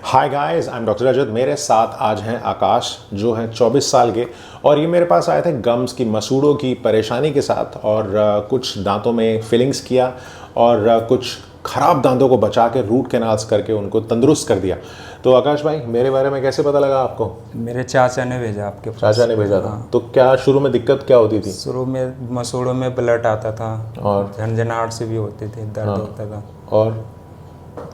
Hi guys, I am doctor Rajat. मेरे साथ आज हैं आकाश, जो हैं 24 साल के, और ये मेरे पास आए थे गम्स की, मसूड़ों की परेशानी के साथ, और कुछ दांतों में फिलिंग्स किया और कुछ ख़राब दांतों को बचा के रूट कैनाल्स करके उनको तंदुरुस्त कर दिया। तो आकाश भाई, मेरे बारे में कैसे पता लगा आपको? मेरे चाचा ने भेजा आपके पास। चाचा ने भेजा था। तो क्या शुरू में दिक्कत क्या होती थी? शुरू में मसूड़ों में ब्लड आता था और झंझनाहट से भी होती थी, दर्द होता था। और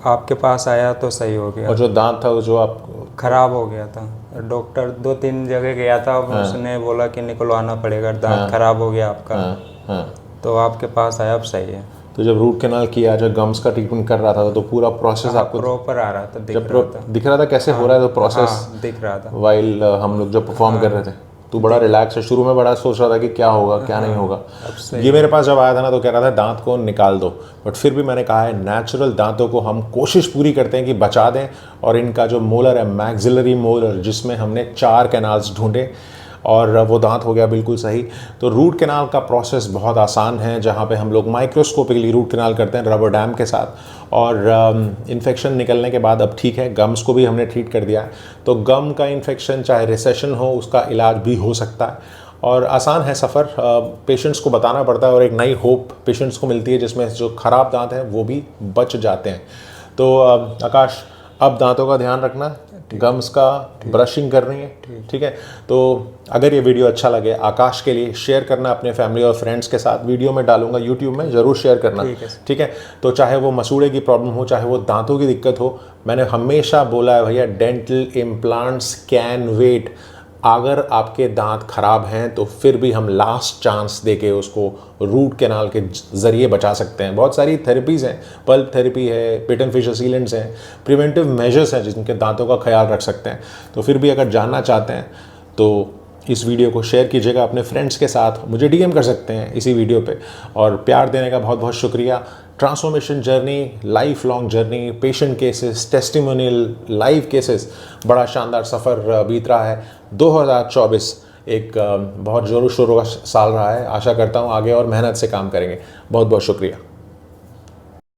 आपके पास आया तो सही हो गया। और जो दांत था वो जो आप खराब हो गया था, डॉक्टर 2-3 जगह गया था, उसने बोला कि निकलवाना पड़ेगा, दांत खराब हो गया आपका। तो आपके पास आया, अब सही है। तो जब रूट कैनाल किया, जब गम्स का ट्रीटमेंट कर रहा था, तो पूरा प्रोसेस आपको प्रॉपर आ रहा था, दिख रहा था कैसे हो रहा है? तो प्रोसेस दिख रहा था वाइल हम लोग जब परफॉर्म कर रहे थे, तो बड़ा रिलैक्स है। शुरू में बड़ा सोच रहा था कि क्या होगा क्या नहीं होगा। ये मेरे पास जब आया था ना, तो कह रहा था दांत को निकाल दो, बट फिर भी मैंने कहा है नेचुरल दांतों को हम कोशिश पूरी करते हैं कि बचा दें। और इनका जो मोलर है, मैक्सिलरी मोलर, जिसमें हमने 4 कैनाल्स ढूंढे और वो दांत हो गया बिल्कुल सही। तो रूट कैनाल का प्रोसेस बहुत आसान है, जहाँ पे हम लोग माइक्रोस्कोपिकली रूट कैनाल करते हैं रबर डैम के साथ। और इन्फेक्शन निकलने के बाद अब ठीक है, गम्स को भी हमने ट्रीट कर दिया है। तो गम का इन्फेक्शन चाहे रिसेशन हो, उसका इलाज भी हो सकता है। और आसान है सफ़र, पेशेंट्स को बताना पड़ता है और एक नई होप पेशेंट्स को मिलती है, जिसमें जो ख़राब दांत हैं वो भी बच जाते हैं। तो आकाश, अब दांतों का ध्यान रखना, गम्स का ब्रशिंग करनी है, ठीक है? तो अगर ये वीडियो अच्छा लगे आकाश के लिए, शेयर करना अपने फैमिली और फ्रेंड्स के साथ। वीडियो में डालूंगा यूट्यूब में, ज़रूर शेयर करना, ठीक है? तो चाहे वो मसूड़े की प्रॉब्लम हो, चाहे वो दांतों की दिक्कत हो, मैंने हमेशा बोला है भैया, डेंटल इम्प्लांट्स कैन वेट। अगर आपके दांत खराब हैं तो फिर भी हम लास्ट चांस देके उसको रूट कैनाल के ज़रिए बचा सकते हैं। बहुत सारी थेरेपीज़ हैं, पल्प थेरेपी है, पिट एंड फिशर सीलेंट्स हैं, प्रिवेंटिव मेजर्स हैं जिनके दांतों का ख्याल रख सकते हैं। तो फिर भी अगर जानना चाहते हैं तो इस वीडियो को शेयर कीजिएगा अपने फ्रेंड्स के साथ। मुझे डीएम कर सकते हैं इसी वीडियो पे। और प्यार देने का बहुत बहुत शुक्रिया। Transformation journey, life long journey, patient cases, testimonial, live cases, बड़ा शानदार सफ़र बीत रहा है। 2024 एक बहुत ज़ोरों शोरों का साल रहा है। आशा करता हूँ आगे और मेहनत से काम करेंगे। बहुत बहुत शुक्रिया।